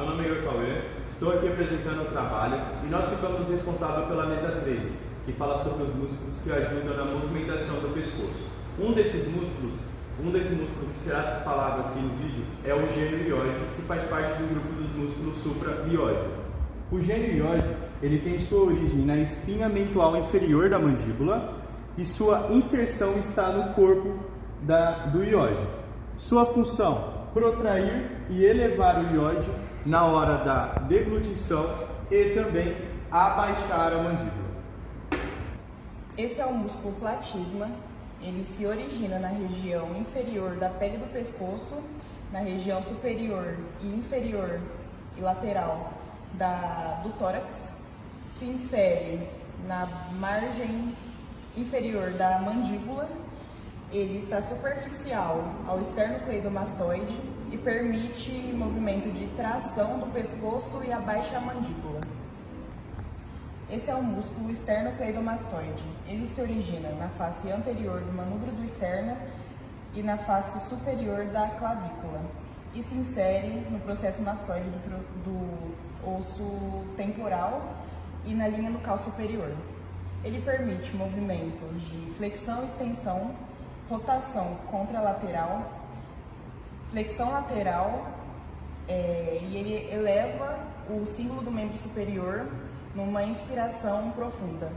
meu nome é Igor Cauê, estou aqui apresentando o trabalho e nós ficamos responsáveis pela mesa 3, que fala sobre os músculos que ajudam na movimentação do pescoço. Um desses músculos que será falado aqui no vídeo é o gênio ióide, que faz parte do grupo dos músculos supra-ióide. O gênio ióide, ele tem sua origem na espinha mentual inferior da mandíbula e sua inserção está no corpo do ióide. Sua função, protrair e elevar o ióide na hora da deglutição e também abaixar a mandíbula. Esse é o músculo platisma. Ele se origina na região inferior da pele do pescoço, na região superior e inferior e lateral do tórax, se insere na margem inferior da mandíbula. Ele está superficial ao esternocleidomastoide e permite movimento de tração do pescoço e abaixa a mandíbula. Esse é o músculo esternocleidomastoide. Ele se origina na face anterior do manúbrio do externo e na face superior da clavícula e se insere no processo mastoide do osso temporal e na linha nucal superior. Ele permite movimento de flexão e extensão, rotação contralateral, flexão lateral e ele eleva o símbolo do membro superior numa inspiração profunda.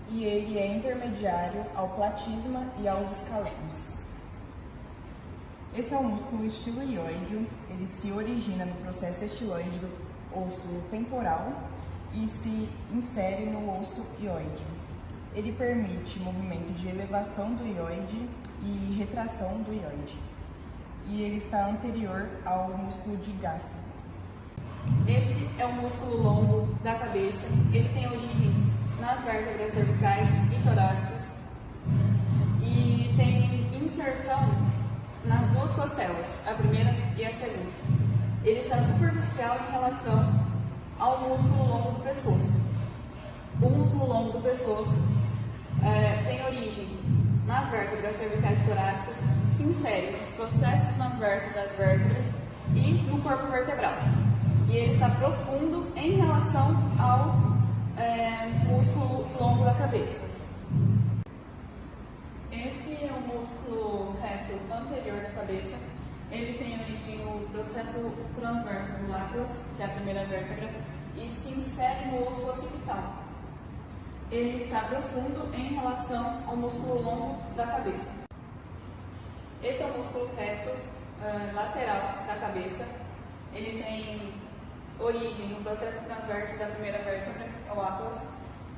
E ele é intermediário ao platisma e aos escalenos. Esse é o músculo estiloióide. Ele se origina no processo estiloide do osso temporal e se insere no osso ióide. Ele permite movimento de elevação do ióide e retração do ióide. E ele está anterior ao músculo digástrico. Esse é o músculo longo da cabeça. Ele tem origem nas vértebras cervicais e torácicas e tem inserção nas duas costelas, a primeira e a segunda. Ele está superficial em relação ao músculo longo do pescoço. O músculo longo do pescoço tem origem nas vértebras cervicais e torácicas, se insere nos processos transversos das vértebras e no corpo vertebral. E ele está profundo em relação ao músculo longo da cabeça. Esse é o músculo reto anterior da cabeça. Ele tem origem no processo transverso do láteus, que é a primeira vértebra, e se insere no osso occipital. Ele está profundo em relação ao músculo longo da cabeça. Esse é o músculo reto lateral da cabeça. Ele tem origem no processo transverso da primeira vértebra, o atlas,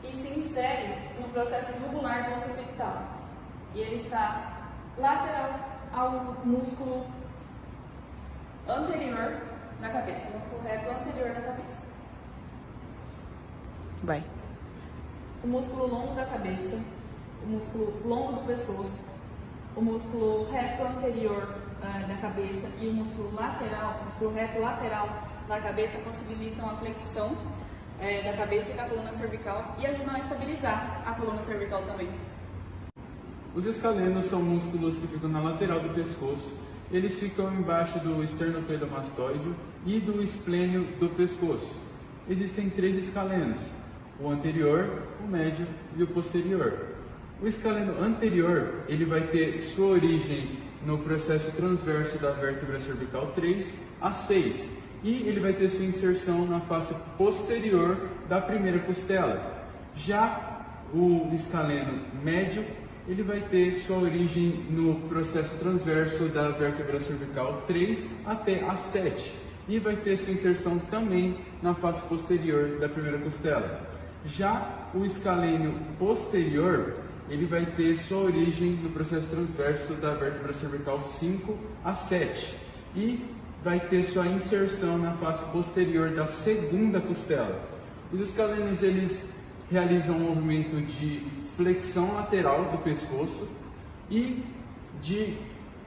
e se insere no processo jugular do osso occipital. E ele está lateral ao músculo anterior da cabeça, músculo reto anterior da cabeça. Vai. O músculo longo da cabeça, o músculo longo do pescoço, o músculo reto anterior da cabeça e o músculo reto lateral da cabeça possibilitam a flexão da cabeça e da coluna cervical e ajudam a estabilizar a coluna cervical também. Os escalenos são músculos que ficam na lateral do pescoço. Eles ficam embaixo do esternocleidomastoide e do esplênio do pescoço. Existem 3 escalenos: o anterior, o médio e o posterior. O escaleno anterior, ele vai ter sua origem no processo transverso da vértebra cervical 3 a 6 e ele vai ter sua inserção na face posterior da primeira costela. Já o escaleno médio, ele vai ter sua origem no processo transverso da vértebra cervical 3 até a 7 e vai ter sua inserção também na face posterior da primeira costela. Já o escaleno posterior, ele vai ter sua origem no processo transverso da vértebra cervical 5 a 7 e vai ter sua inserção na face posterior da segunda costela. Os escalenos, eles realizam um movimento de flexão lateral do pescoço e de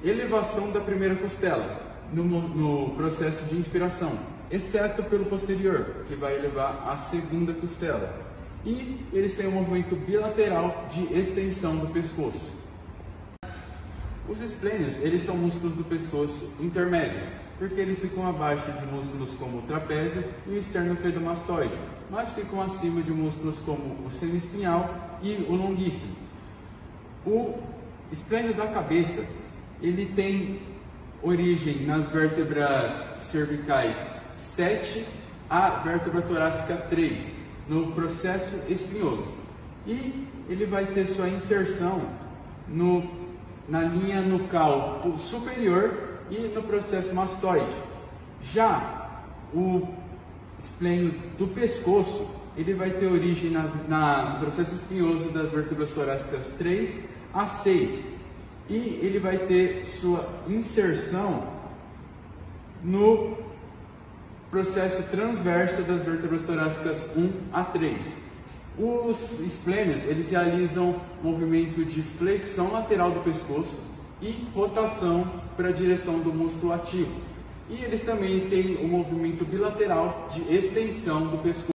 elevação da primeira costela no processo de inspiração, exceto pelo posterior, que vai elevar a segunda costela. E eles têm um movimento bilateral de extensão do pescoço. Os esplênios, eles são músculos do pescoço intermédios. porque eles ficam abaixo de músculos como o trapézio e o esternocleidomastoide, mas ficam acima de músculos como o semiespinhal e o longuíssimo. O esplênio da cabeça, ele tem origem nas vértebras cervicais 7 à vértebra torácica 3, no processo espinhoso. E ele vai ter sua inserção na linha nucal superior e no processo mastoide. Já o esplênio do pescoço, ele vai ter origem no processo espinhoso das vértebras torácicas 3 a 6. E ele vai ter sua inserção no processo transverso das vértebras torácicas 1 a 3. Os esplênios, eles realizam movimento de flexão lateral do pescoço e rotação para a direção do músculo ativo. E eles também têm o movimento bilateral de extensão do pescoço.